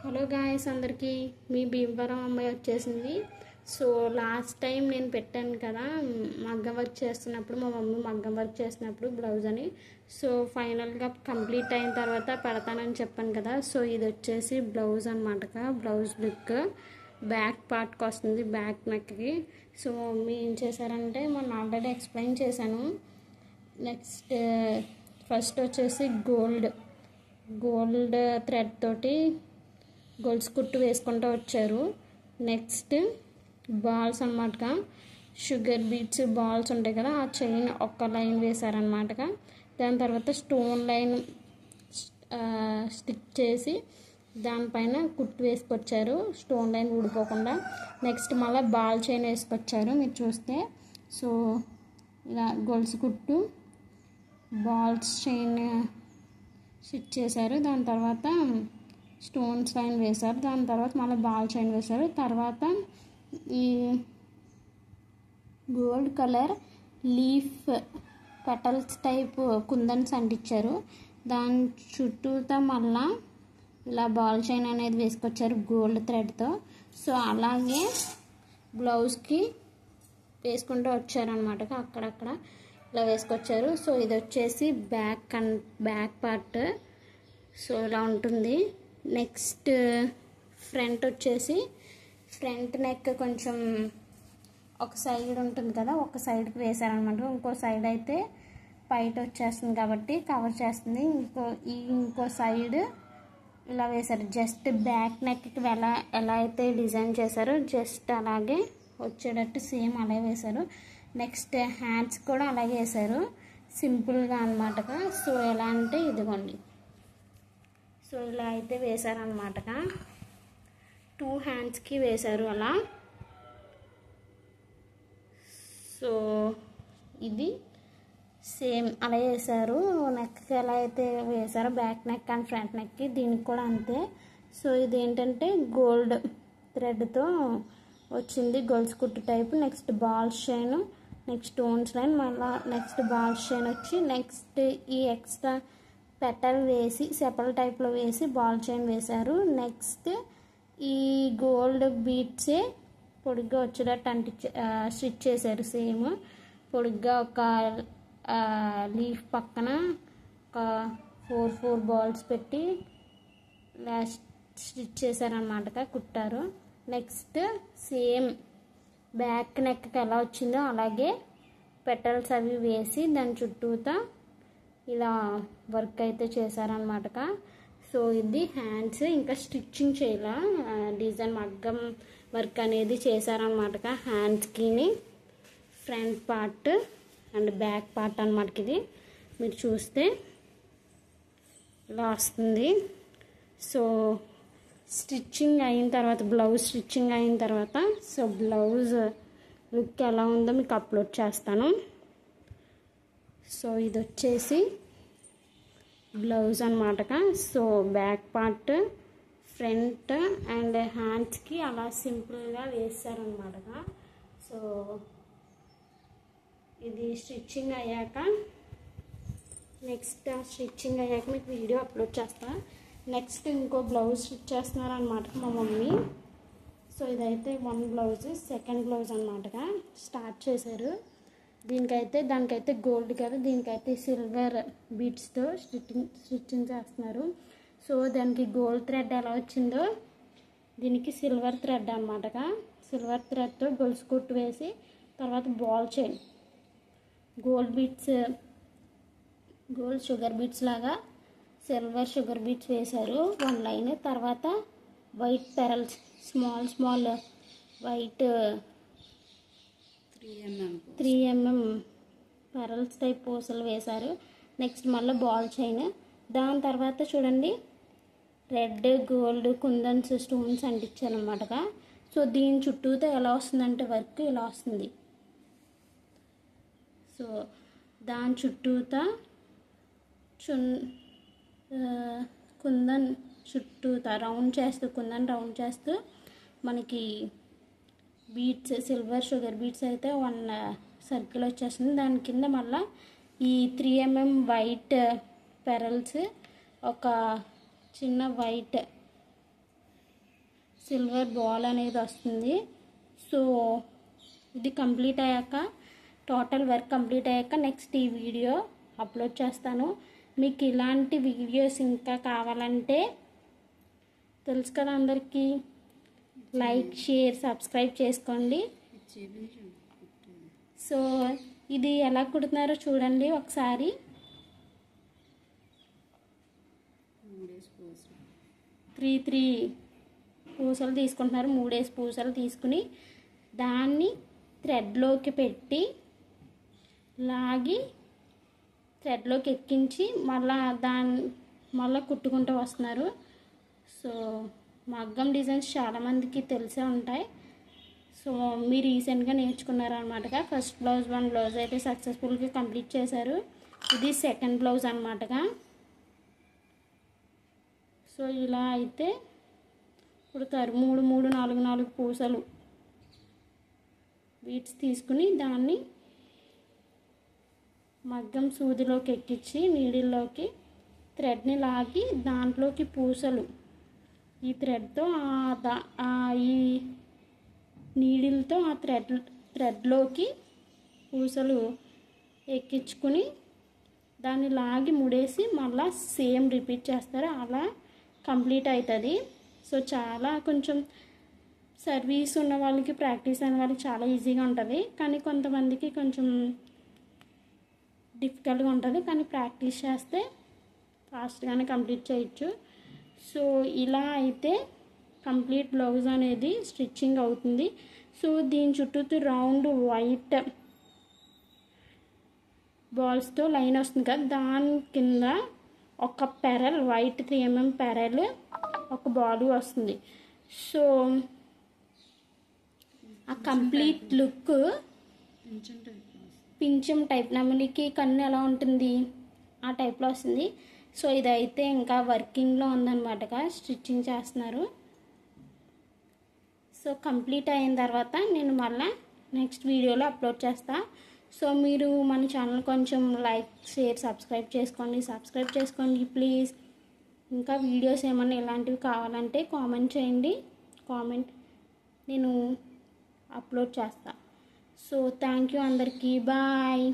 Hello guys, అందరికీ మీ భీమవరం అమ్మాయి వచ్చేసింది. సో లాస్ట్ టైం నేను పెట్టాను కదా మగ్గం వర్క్ చేస్తున్నప్పుడు, మా మమ్మీ మగ్గం వర్క్ చేస్తున్నప్పుడు బ్లౌజ్ అని. సో ఫైనల్గా కంప్లీట్ అయిన తర్వాత పెడతానని చెప్పాను కదా. సో ఇది వచ్చేసి బ్లౌజ్ అనమాట. బ్లౌజ్ లుక్ బ్యాక్ పార్ట్కి వస్తుంది, బ్యాక్ నెక్కి. సో మమ్మీ ఏం చేశారంటే మొన్న ఆల్రెడీ ఎక్స్ప్లెయిన్ చేశాను. నెక్స్ట్ ఫస్ట్ వచ్చేసి గోల్డ్ థ్రెడ్ తోటి గోల్డ్స్ కుట్టు వేసుకుంటూ వచ్చారు. నెక్స్ట్ బాల్స్ అన్నమాట, షుగర్ బీట్స్ బాల్స్ ఉంటాయి కదా, ఆ చైన్ ఒక్క లైన్ వేశారనమాట. దాని తర్వాత స్టోన్ లైన్ స్టిక్ చేసి దానిపైన కుట్టు వేసుకొచ్చారు, స్టోన్ లైన్ ఊడిపోకుండా. నెక్స్ట్ మళ్ళీ బాల్ చైన్ వేసుకొచ్చారు మీరు చూస్తే. సో ఇలా గొలుసు కుట్టు బాల్స్ చైన్ స్టిచ్ చేశారు. దాని తర్వాత స్టోన్స్ లైన్ వేశారు. దాని తర్వాత మళ్ళీ బాల్ చైన్ వేశారు. తర్వాత ఈ gold colour leaf petals type kundans అంటించారు. దాని చుట్టూతో మళ్ళా ఇలా బాల్ చైన్ అనేది వేసుకొచ్చారు గోల్డ్ థ్రెడ్తో. సో అలాగే బ్లౌజ్కి వేసుకుంటూ వచ్చారనమాట, అక్కడక్కడ ఇలా వేసుకొచ్చారు. సో ఇది వచ్చేసి బ్యాక్ పార్ట్. సో ఇలా ఉంటుంది. నెక్స్ట్ ఫ్రంట్ వచ్చేసి ఫ్రంట్ నెక్ కొంచెం ఒక సైడ్ ఉంటుంది కదా, ఒక సైడ్కి వేసారనమాట. ఇంకో సైడ్ అయితే పైట వచ్చేస్తుంది కాబట్టి కవర్ చేస్తుంది. ఇంకో సైడ్ ఇలా వేశారు. జస్ట్ బ్యాక్ నెక్కి ఎలా అయితే డిజైన్ చేశారో జస్ట్ అలాగే వచ్చేటట్టు సేమ్ అలాగే వేశారు. నెక్స్ట్ హ్యాండ్స్ కూడా అలాగే వేశారు, సింపుల్గా అనమాట. సో ఎలా అంటే ఇదిగోండి, సో ఇలా అయితే వేశారనమాట. 2 హ్యాండ్స్కి వేశారు అలా. సో ఇది సేమ్ అలా వేశారు. నెక్కి ఎలా అయితే వేశారో బ్యాక్ నెక్ అండ్ ఫ్రంట్ నెక్కి దీనికి కూడా అంతే. సో ఇది ఏంటంటే గోల్డ్ థ్రెడ్తో వచ్చింది, గొలుసు కుట్టు type. Next balls chain, next stones line, మళ్ళీ నెక్స్ట్ బాల్స్ చైన్ వచ్చి, నెక్స్ట్ ఈ ఎక్స్ట్రా పెటల్ వేసి సెపల్ టైప్లో వేసి బాల్ చైన్ వేశారు. నెక్స్ట్ ఈ గోల్డ్ బీట్సే పొడిగ్గా వచ్చేటట్టు స్టిచ్ చేశారు. సేమ్ పొడిగ్గా ఒక లీఫ్ పక్కన ఒక 4 బాల్స్ పెట్టి స్టిచ్ చేశారనమాట, కుట్టారు. నెక్స్ట్ సేమ్ బ్యాక్ నెక్కి ఎలా వచ్చిందో అలాగే పెటల్స్ అవి వేసి దాని చుట్టూతా ఇలా వర్క్ అయితే చేశారనమాట. సో ఇది హ్యాండ్స్. ఇంకా స్టిచ్చింగ్ చేయాల, డిజైన్ మగ్గం వర్క్ అనేది చేశారనమాట హ్యాండ్స్కి. Front part and back part అనమాట. ఇది మీరు చూస్తే ఇలా వస్తుంది. సో స్టిచ్చింగ్ అయిన తర్వాత, బ్లౌజ్ స్టిచ్చింగ్ అయిన తర్వాత సో బ్లౌజ్ లుక్ ఎలా ఉందో మీకు అప్లోడ్ చేస్తాను. సో ఇది వచ్చేసి బ్లౌజ్ అనమాట. So back part, front and హ్యాండ్స్కి అలా సింపుల్గా వేసారనమాట. సో ఇది స్టిచ్చింగ్ అయ్యాక, నెక్స్ట్ స్టిచ్చింగ్ అయ్యాక మీకు వీడియో అప్లోడ్ చేస్తాను. నెక్స్ట్ ఇంకో బ్లౌజ్ స్టిచ్ చేస్తున్నారనమాట మా మమ్మీ. సో ఇదైతే 1 బ్లౌజ్, సెకండ్ బ్లౌజ్ అనమాట స్టార్ట్ చేశారు. దానికైతే గోల్డ్ కదా, దీనికైతే సిల్వర్ బీట్స్తో స్టిచ్చింగ్ చేస్తున్నారు. సో దానికి గోల్డ్ థ్రెడ్ ఎలా వచ్చిందో దీనికి సిల్వర్ థ్రెడ్ అనమాట. సిల్వర్ థ్రెడ్తో గొలుసు కుట్టు వేసి తర్వాత ball chain gold sugar beads లాగా సిల్వర్ షుగర్ బీట్స్ వేశారు 1 లైన్. తర్వాత white pearls, small white 3mm pearls type పూసలు వేశారు. నెక్స్ట్ మళ్ళీ బాల్ చైన్. దాని తర్వాత చూడండి రెడ్ గోల్డ్ కుందన్స్ స్టోన్స్ అంటించారనమాట. సో దీని చుట్టూతో ఎలా వస్తుందంటే వర్క్ ఇలా వస్తుంది. సో దాని చుట్టూతా కుందన్ చుట్టూతా కుందన్ రౌండ్ చేస్తూ మనకి బీట్స్, సిల్వర్ షుగర్ బీట్స్ అయితే 1 సర్కిల్ వచ్చేస్తుంది. దాని కింద మళ్ళీ ఈ 3mm వైట్ పెరల్స్, ఒక చిన్న వైట్ సిల్వర్ బాల్ అనేది వస్తుంది. సో ఇది కంప్లీట్ అయ్యాక, టోటల్ వర్క్ కంప్లీట్ అయ్యాక నెక్స్ట్ ఈ వీడియో అప్లోడ్ చేస్తాను. మీకు ఇలాంటి వీడియోస్ ఇంకా కావాలంటే తెలుసు కదా అందరికీ, లైక్, షేర్, సబ్స్క్రైబ్ చేసుకోండి. సో ఇది ఎలా కుడుతున్నారో చూడండి ఒకసారి. 3 పూసలు తీసుకుంటున్నారు. 3 పూసలు తీసుకుని దాన్ని థ్రెడ్లోకి పెట్టి లాగి థ్రెడ్లోకి ఎక్కించి మళ్ళీ కుట్టుకుంటూ వస్తున్నారు. సో మగ్గం డిజైన్స్ చాలామందికి తెలిసే ఉంటాయి. సో మీరు రీసెంట్గా నేర్చుకున్నారనమాటగా. ఫస్ట్ బ్లౌజ్ 1 బ్లౌజ్ అయితే సక్సెస్ఫుల్గా కంప్లీట్ చేశారు. ఇది సెకండ్ బ్లౌజ్ అనమాటగా. సో ఇలా అయితే కుడతారు. 3 4 పూసలు బీట్స్ తీసుకుని దాన్ని మగ్గం సూదిలోకి ఎక్కించి నీడిల్లోకి థ్రెడ్ని లాగి దాంట్లోకి పూసలు ఈ థ్రెడ్తో ఈ నీడిల్తో ఆ థ్రెడ్లోకి పూసలు ఎక్కించుకుని దాన్ని లాగి ముడేసి మళ్ళీ సేమ్ రిపీట్ చేస్తారు. అలా కంప్లీట్ అవుతుంది. సో చాలా కొంచెం సర్వీస్ ఉన్న వాళ్ళకి, ప్రాక్టీస్ అయిన వాళ్ళకి చాలా ఈజీగా ఉంటుంది. కానీ కొంతమందికి కొంచెం డిఫికల్ట్గా ఉంటుంది. కానీ ప్రాక్టీస్ చేస్తే ఫాస్ట్గానే కంప్లీట్ చేయొచ్చు. సో ఇలా అయితే కంప్లీట్ బ్లౌజ్ అనేది స్టిచ్చింగ్ అవుతుంది. సో దీని చుట్టూ రౌండ్ వైట్ బాల్స్తో లైన్ వస్తుంది కదా, దాని కింద ఒక పెరల్ వైట్ 3 mm పెరల్ ఒక బాల్ వస్తుంది. సో ఆ కంప్లీట్ లుక్ పించం టైప్, నెమలికి కన్ను ఎలా ఉంటుంది ఆ టైప్లో వస్తుంది. సో ఇదైతే ఇంకా వర్కింగ్లో ఉందన్నమాటగా, స్టిచ్చింగ్ చేస్తున్నారు. సో కంప్లీట్ అయిన తర్వాత నేను మళ్ళీ నెక్స్ట్ వీడియోలో అప్లోడ్ చేస్తా. సో మీరు మన ఛానల్ కొంచెం లైక్, షేర్, సబ్స్క్రైబ్ చేసుకోండి ప్లీజ్. ఇంకా వీడియోస్ ఏమన్నా ఇలాంటివి కావాలంటే కామెంట్ చేయండి. నేను అప్లోడ్ చేస్తా. సో థ్యాంక్ యూ అందరికీ. బాయ్.